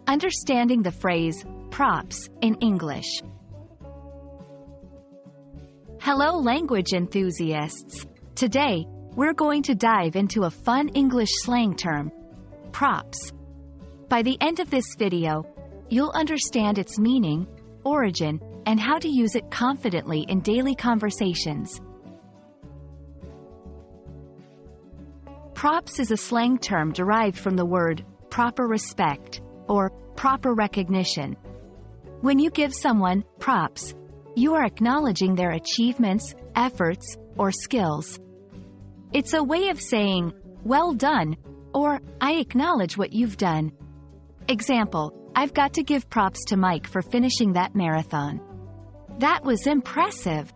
Understanding the phrase, props, in English. Hello language enthusiasts! Today, we're going to dive into a fun English slang term, props. By the end of this video, you'll understand its meaning, origin, and how to use it confidently in daily conversations. Props is a slang term derived from the word proper respect or proper recognition. When you give someone props, you are acknowledging their achievements, efforts, or skills. It's a way of saying, well done, or I acknowledge what you've done. Example, I've got to give props to Mike for finishing that marathon. That was impressive.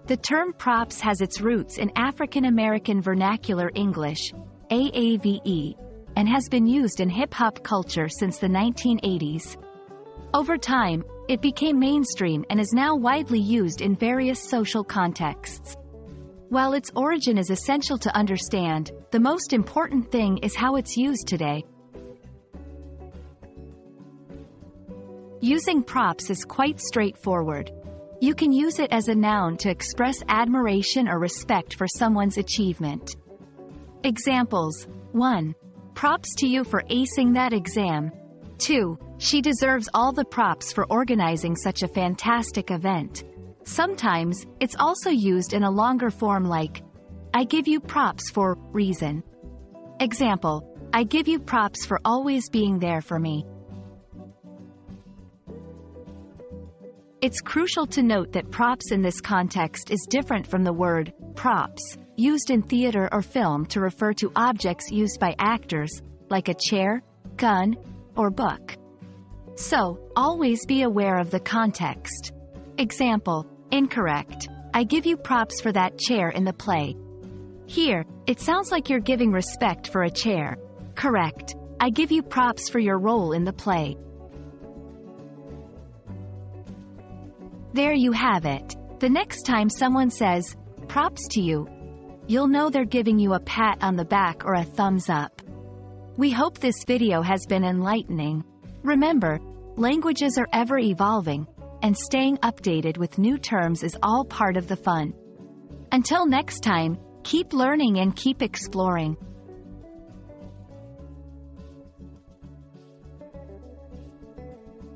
The term props has its roots in African American Vernacular English, AAVE, and has been used in hip-hop culture since the 1980s. Over time, it became mainstream and is now widely used in various social contexts. While its origin is essential to understand, the most important thing is how it's used today. Using props is quite straightforward. You can use it as a noun to express admiration or respect for someone's achievement. Examples: 1. Props to you for acing that exam. 2. She deserves all the props for organizing such a fantastic event. Sometimes, it's also used in a longer form like, I give you props for reason. Example, I give you props for always being there for me. It's crucial to note that props in this context is different from the word props, used in theater or film to refer to objects used by actors, like a chair, gun, or book. So, always be aware of the context. Example, incorrect. I give you props for that chair in the play. Here, it sounds like you're giving respect for a chair. Correct. I give you props for your role in the play. There you have it. The next time someone says, props to you, you'll know they're giving you a pat on the back or a thumbs up. We hope this video has been enlightening. Remember, languages are ever evolving, and staying updated with new terms is all part of the fun. Until next time, keep learning and keep exploring.